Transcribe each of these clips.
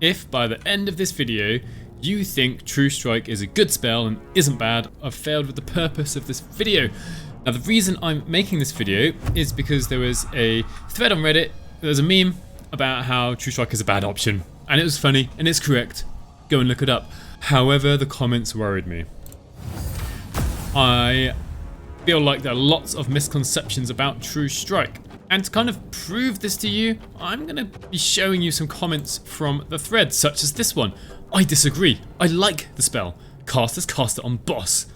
If by the end of this video you think True Strike is a good spell and isn't bad, I've failed with the purpose of this video. Now the reason I'm making this video is because there was a thread on Reddit, there's a meme about how True Strike is a bad option. And it was funny and it's correct. Go and look it up. However, the comments worried me. I feel like there are lots of misconceptions about True Strike. And to kind of prove this to you, I'm going to be showing you some comments from the thread, such as this one. I disagree. I like the spell. Casters cast it on boss.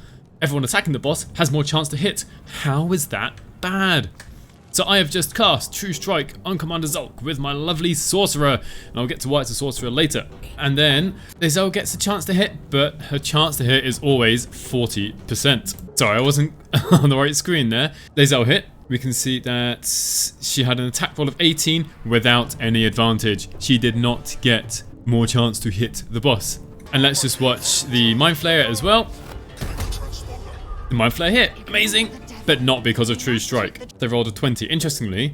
Everyone attacking the boss has more chance to hit. How is that bad? So I have just cast True Strike on Commander Zulk with my lovely sorcerer, and I'll get to why it's a sorcerer later. And then Lae'zel gets a chance to hit, but her chance to hit is always 40%. Sorry, I wasn't on the right screen there. Lae'zel hit. We can see that she had an attack roll of 18 without any advantage. She did not get more chance to hit the boss. And let's just watch the Mind Flayer as well. The Mind Flayer hit, amazing, but not because of True Strike. They rolled a 20. Interestingly,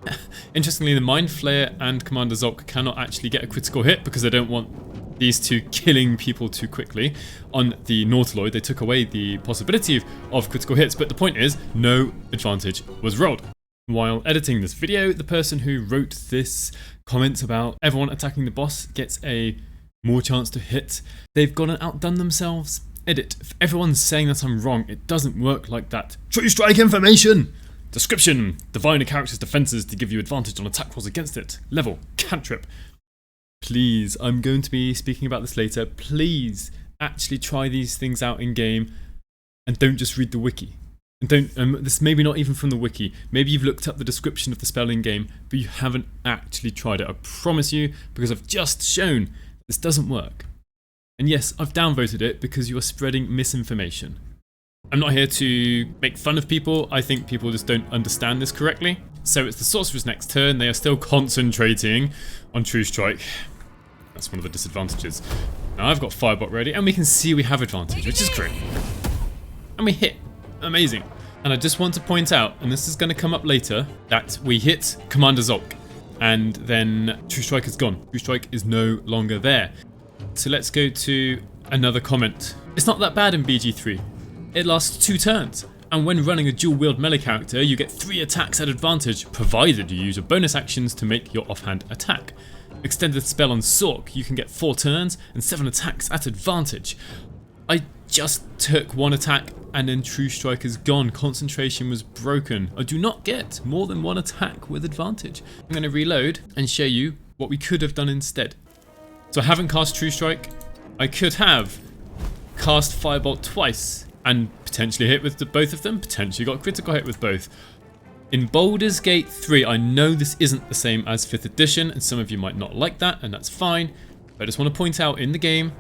the Mind Flayer and Commander Zulk cannot actually get a critical hit because they don't want these two killing people too quickly. On the Nautiloid, they took away the possibility of critical hits, but the point is, no advantage was rolled. While editing this video, the person who wrote this comment about everyone attacking the boss gets a more chance to hit, they've gone and outdone themselves. Edit. If everyone's saying that I'm wrong, it doesn't work like that. True Strike information! Description. Divine a character's defenses to give you advantage on attack rolls against it. Level. Cantrip. Please, I'm going to be speaking about this later. Please actually try these things out in game and don't just read the wiki. And don't, this maybe not even from the wiki. Maybe you've looked up the description of the spell in game, but you haven't actually tried it. I promise you, because I've just shown this doesn't work. And yes, I've downvoted it because you are spreading misinformation. I'm not here to make fun of people. I think people just don't understand this correctly. So it's the sorcerer's next turn. They are still concentrating on True Strike. That's one of the disadvantages. Now I've got Firebot ready and we can see we have advantage, which is great. And we hit. Amazing. And I just want to point out, and this is going to come up later, that we hit Commander Zulk. And then True Strike is gone. True Strike is no longer there. So let's go to another comment. It's not that bad in BG3. It lasts 2 turns. And when running a dual-wield melee character, you get 3 attacks at advantage, provided you use your bonus actions to make your offhand attack. Extended spell on Sork, you can get 4 turns and 7 attacks at advantage. I just took 1 attack and then True Strike is gone. Concentration was broken. I do not get more than 1 attack with advantage. I'm going to reload and show you what we could have done instead. So I haven't cast True Strike. I could have cast Firebolt twice and potentially hit with both of them, potentially got critical hit with both. In Baldur's Gate 3, I know this isn't the same as 5th edition, and some of you might not like that, and that's fine. But I just want to point out, in the game,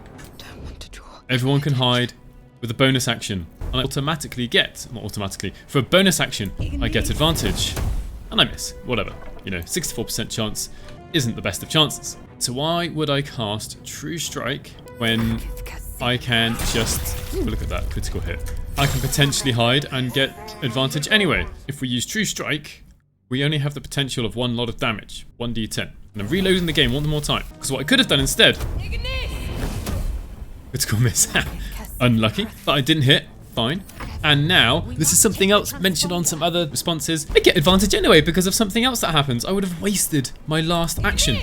everyone can hide with a bonus action. And I automatically get, not automatically, for a bonus action, I get advantage. And I miss, whatever. You know, 64% chance isn't the best of chances. So why would I cast True Strike when I can just, look at that, critical hit. I can potentially hide and get advantage anyway. If we use True Strike, we only have the potential of 1 lot of damage, 1d10. And I'm reloading the game one more time, because what I could have done instead, critical miss, unlucky, but I didn't hit, fine. And now, this is something else mentioned on some other responses, I get advantage anyway because of something else that happens. I would have wasted my last action.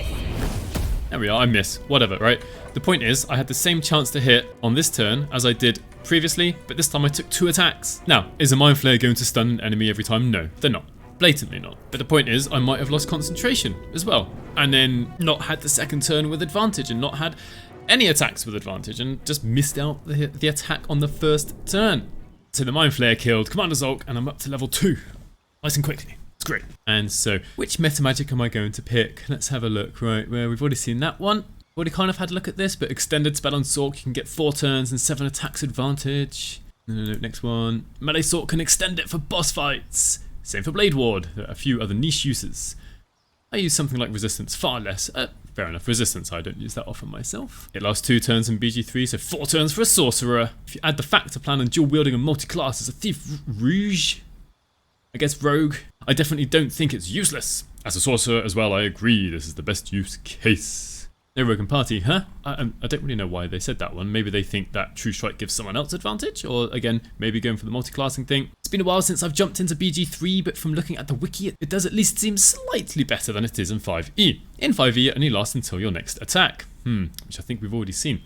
There we are, I miss, whatever, right? The point is, I had the same chance to hit on this turn as I did previously, but this time I took 2 attacks. Now, is a Mind Flayer going to stun an enemy every time? No, they're not. Blatantly not. But the point is, I might have lost concentration as well, and then not had the second turn with advantage, and not had any attacks with advantage, and just missed out the attack on the first turn. So the Mind Flayer killed Commander Zulk, and I'm up to level 2. Nice and quickly. It's great. And so, which Metamagic am I going to pick? Let's have a look. Right, well, we've already seen that one. Already kind of had a look at this, but extended spell on Sork, you can get 4 turns and 7 attacks advantage. No, next one. Melee Sork can extend it for boss fights. Same for Blade Ward. There are a few other niche uses. I use something like Resistance, far less. Fair enough, Resistance, I don't use that often myself. It lasts 2 turns in BG3, so 4 turns for a Sorcerer. If you add the Factor Plan and dual wielding and multi-class as a Thief Rouge, I guess Rogue, I definitely don't think it's useless. As a Sorcerer as well, I agree, this is the best use case. No Rogan Party, huh? I don't really know why they said that one. Maybe they think that True Strike gives someone else advantage, or again, maybe going for the multi-classing thing. It's been a while since I've jumped into BG3, but from looking at the wiki, it does at least seem slightly better than it is in 5e. In 5e, it only lasts until your next attack, which I think we've already seen.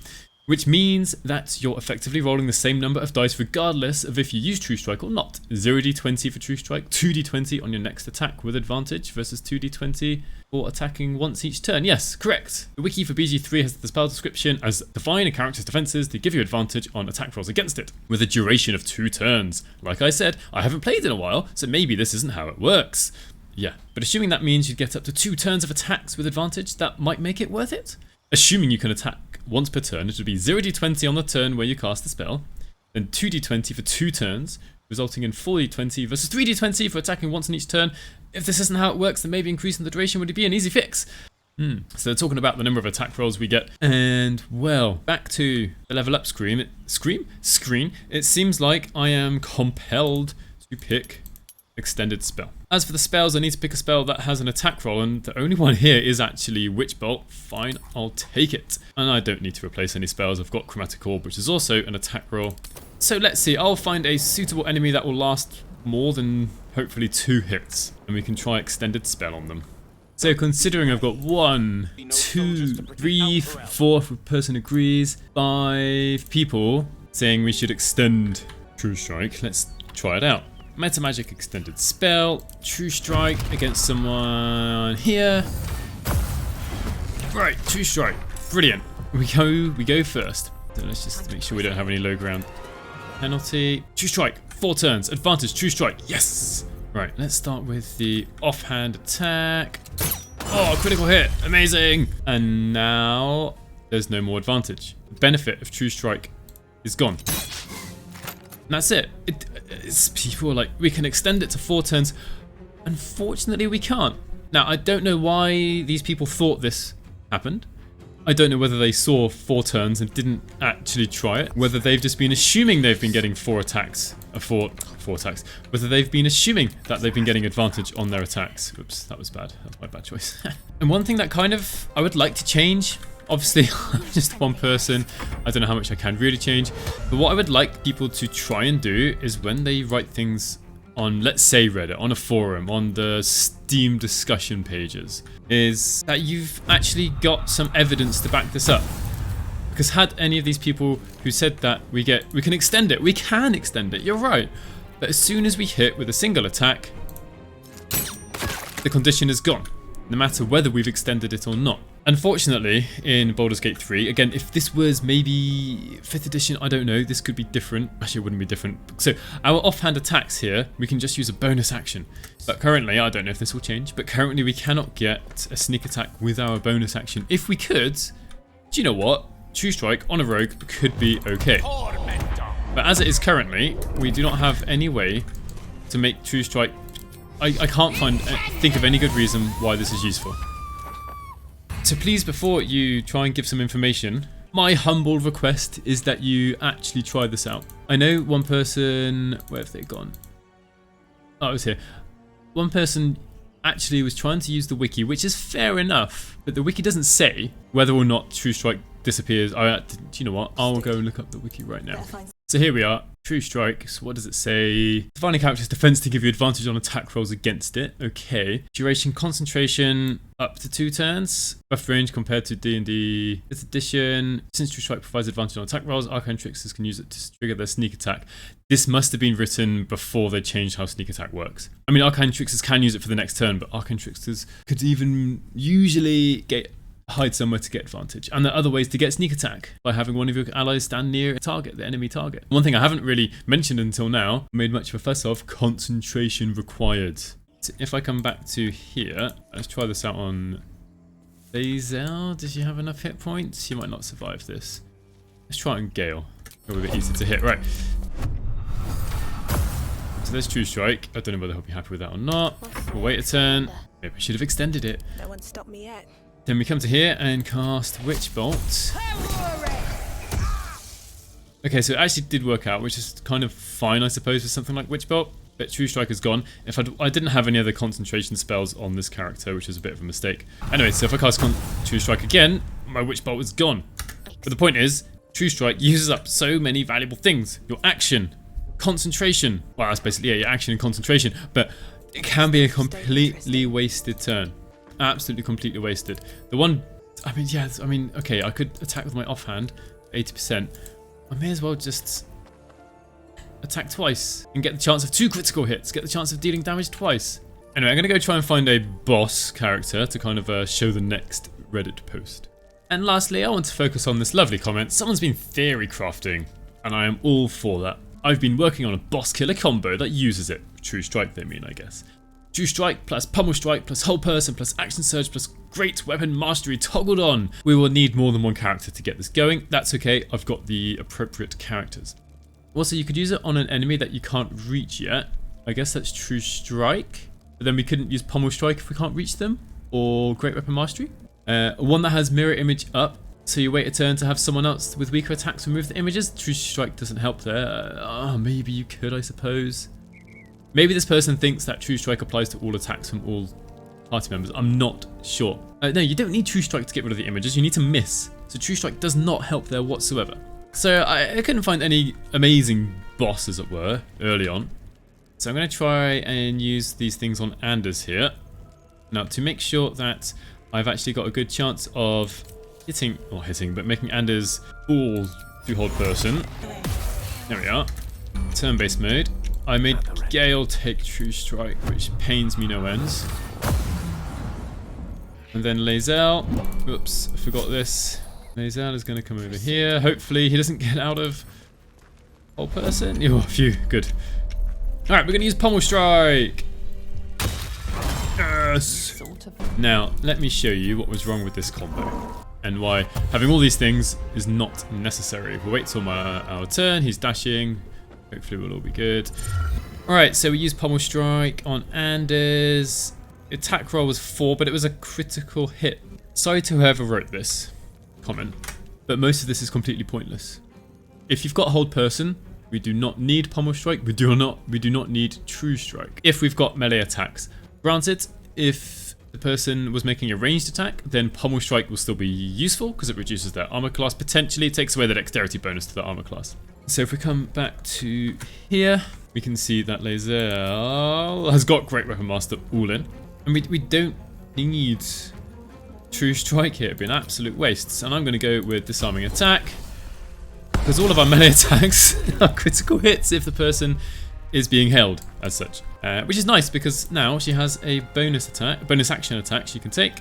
Which means that you're effectively rolling the same number of dice regardless of if you use True Strike or not. 0d20 for True Strike, 2d20 on your next attack with advantage versus 2d20 for attacking once each turn. Yes, correct. The wiki for BG3 has the spell description as define a character's defenses to give you advantage on attack rolls against it, with a duration of 2 turns. Like I said, I haven't played in a while, so maybe this isn't how it works. Yeah, but assuming that means you'd get up to 2 turns of attacks with advantage, that might make it worth it. Assuming you can attack once per turn, it would be 0d20 on the turn where you cast the spell, then 2d20 for 2 turns, resulting in 4d20 versus 3d20 for attacking once in each turn. If this isn't how it works, then maybe increasing the duration would be an easy fix. So they're talking about the number of attack rolls we get. And, well, back to the level up screen. It seems like I am compelled to pick extended spell. As for the spells, I need to pick a spell that has an attack roll, and the only one here is actually Witch Bolt. Fine, I'll take it. And I don't need to replace any spells. I've got Chromatic Orb, which is also an attack roll. So let's see, I'll find a suitable enemy that will last more than hopefully 2 hits, and we can try extended spell on them. So considering I've got 1, 2, 3, 4, if a person agrees, 5 people saying we should extend True Strike, let's try it out. Metamagic extended spell, True Strike against someone here. Right, True Strike, brilliant. We go first. So let's just make sure we don't have any low ground. Penalty, True Strike, 4 turns, advantage, True Strike, yes! Right, let's start with the offhand attack. Oh, critical hit, amazing! And now there's no more advantage. The benefit of True Strike is gone. And that's it. People are like, we can extend it to 4 turns. Unfortunately, we can't. Now, I don't know why these people thought this happened. I don't know whether they saw 4 turns and didn't actually try it. Whether they've just been assuming they've been getting 4 attacks. Whether they've been assuming that they've been getting advantage on their attacks. Oops, that was bad. That was my bad choice. And one thing that I would like to change. Obviously, I'm just one person. I don't know how much I can really change. But what I would like people to try and do is when they write things on, let's say Reddit, on a forum, on the Steam discussion pages, is that you've actually got some evidence to back this up. Because had any of these people who said that we can extend it, you're right. But as soon as we hit with a single attack, the condition is gone, no matter whether we've extended it or not. Unfortunately, in Baldur's Gate 3, again, if this was maybe 5th edition, I don't know, this could be different. Actually, it wouldn't be different. So, our offhand attacks here, we can just use a bonus action. But currently, I don't know if this will change, but currently we cannot get a sneak attack with our bonus action. If we could, do you know what? True Strike on a rogue could be okay. But as it is currently, we do not have any way to make True Strike. I can't think of any good reason why this is useful. So please, before you try and give some information, my humble request is that you actually try this out. I know one person, where have they gone? Oh, it was here. One person actually was trying to use the wiki, which is fair enough, but the wiki doesn't say whether or not True Strike disappears. Do you know what? I'll go and look up the wiki right now. So here we are, True Strike. So what does it say? Define a character's defense to give you advantage on attack rolls against it. Okay. Duration, concentration, up to 2 turns. Buff range compared to D&D 5th edition. Since True Strike provides advantage on attack rolls, Arcane Tricksters can use it to trigger their sneak attack. This must have been written before they changed how sneak attack works. I mean, Arcane Tricksters can use it for the next turn, but Arcane Tricksters could even usually hide somewhere to get advantage. And there are other ways to get sneak attack by having one of your allies stand near a target, the enemy target. One thing I haven't really mentioned until now, made much of a fuss of, concentration required. So if I come back to here, let's try this out on Bazel. Does she have enough hit points? She might not survive this. Let's try it on Gale. It'll be a bit easier to hit. Right. So there's True Strike. I don't know whether he'll be happy with that or not. We'll wait a turn. Maybe I should have extended it. No one stopped me yet. Then we come to here and cast Witch Bolt. Okay, so it actually did work out, which is kind of fine, I suppose, for something like Witch Bolt. But True Strike is gone. If I didn't have any other concentration spells on this character, which is a bit of a mistake. Anyway, so if I cast True Strike again, my witch bolt is gone. But the point is, True Strike uses up so many valuable things. Your action, concentration. Well, that's basically, yeah, your action and concentration. But it can be a completely wasted turn. Absolutely completely wasted. The one, I mean, yeah, I mean, okay, I could attack with my offhand, 80%. I may as well just attack twice and get the chance of 2 critical hits, get the chance of dealing damage twice. Anyway, I'm going to go try and find a boss character to kind of show the next Reddit post. And lastly, I want to focus on this lovely comment. Someone's been theory crafting, and I am all for that. I've been working on a boss killer combo that uses it. True Strike, they mean, I guess. True Strike plus Pummel Strike plus Whole Person plus Action Surge plus Great Weapon Mastery toggled on. We will need more than one character to get this going. That's okay, I've got the appropriate characters. Also, you could use it on an enemy that you can't reach yet. I guess that's True Strike. But then we couldn't use Pummel Strike if we can't reach them. Or Great Weapon Mastery. One that has mirror image up. So you wait a turn to have someone else with weaker attacks remove the images. True Strike doesn't help there. Maybe you could, I suppose. Maybe this person thinks that True Strike applies to all attacks from all party members. I'm not sure. No, you don't need True Strike to get rid of the images. You need to miss. So True Strike does not help there whatsoever. So I couldn't find any amazing boss, as it were, early on. So I'm going to try and use these things on Anders here. Now, to make sure that I've actually got a good chance of but making Anders all do hold person. There we are. Turn-based mode. I made Gale take True Strike, which pains me no ends. And then Lae'zel. Oops, I forgot this. Lae'zel is going to come over here. Hopefully he doesn't get out of whole person. Oh, phew, good. Alright, we're going to use Pummel Strike. Yes! Now, let me show you what was wrong with this combo. And why having all these things is not necessary. We'll wait till our turn. He's dashing. Hopefully we'll all be good. Alright, so we use Pummel Strike on Anders. Attack roll was 4, but it was a critical hit. Sorry to whoever wrote this comment, but most of this is completely pointless. If you've got Hold Person, we do not need Pummel Strike. We do not need True Strike. If we've got melee attacks. Granted, if the person was making a ranged attack, then Pummel Strike will still be useful because it reduces their armor class. Potentially, it takes away the dexterity bonus to their armor class. So if we come back to here, we can see that Lae'zel has got Great Weapon Master all in. And we don't need True Strike here. It'd be an absolute waste. And I'm going to go with Disarming Attack, because all of our melee attacks are critical hits if the person is being held as such. Which is nice because now she has a bonus action attack she can take.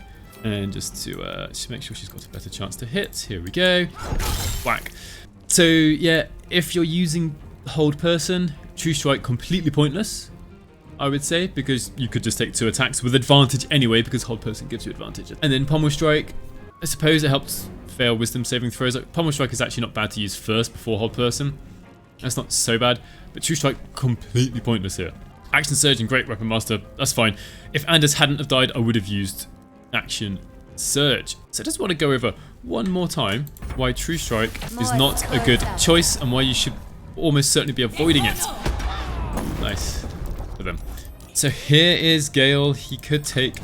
And just to make sure she's got a better chance to hit. Here we go. Whack. So yeah, if you're using Hold Person, True Strike completely pointless, I would say, because you could just take 2 attacks with advantage anyway, because Hold Person gives you advantage. And then Pummel Strike, I suppose it helps fail wisdom saving throws. Pummel Strike is actually not bad to use first before Hold Person. That's not so bad, but True Strike completely pointless here. Action Surge and Great Weapon Master, that's fine. If Anders hadn't have died, I would have used Action Surge. So I just want to go over one more time why True Strike is not a good choice and why you should almost certainly be avoiding it. Nice for them. So here is Gale. He could take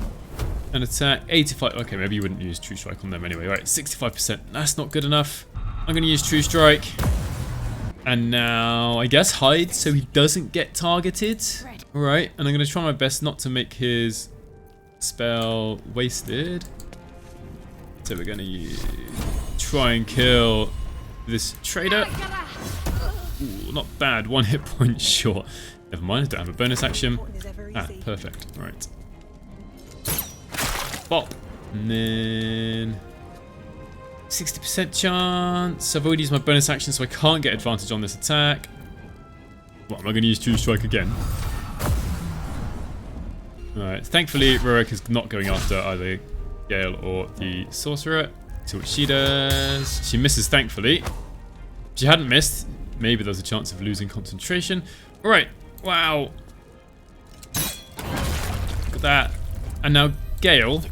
an attack. 85. Okay, maybe you wouldn't use True Strike on them anyway. Right, 65%. That's not good enough. I'm going to use True Strike. And now, I guess, hide so he doesn't get targeted. Alright, and I'm going to try my best not to make his spell wasted. So we're going to try and kill this trader. Ooh, not bad. 1 hit point short. Never mind, I don't have a bonus action. Perfect. Alright. Bop. And then 60% chance. I've already used my bonus action, so I can't get advantage on this attack. What, am I going to use True Strike again? Alright, thankfully Rurik is not going after either Gale or the sorcerer. See what she does. She misses, thankfully. If she hadn't missed, maybe there's a chance of losing concentration. Alright, wow. Look at that. And now Gale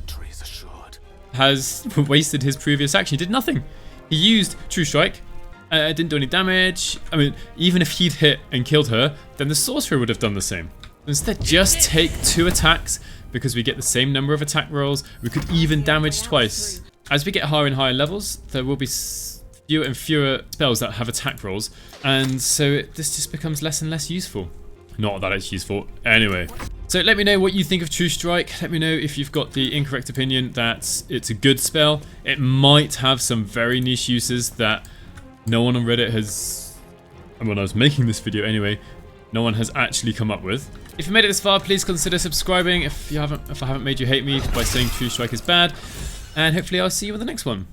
has wasted his previous action. He did nothing. He used True Strike. It didn't do any damage. I mean, even if he'd hit and killed her, then the sorcerer would have done the same. Instead, just take 2 attacks because we get the same number of attack rolls. We could even damage twice. As we get higher and higher levels, there will be fewer and fewer spells that have attack rolls, and so this just becomes less and less useful. Not that it's useful anyway. So let me know what you think of True Strike. Let me know if you've got the incorrect opinion that it's a good spell. It might have some very niche uses that no one on Reddit has, and when I was making this video anyway, no one has actually come up with. If you made it this far, please consider subscribing if I haven't made you hate me by saying True Strike is bad, and hopefully I'll see you in the next one.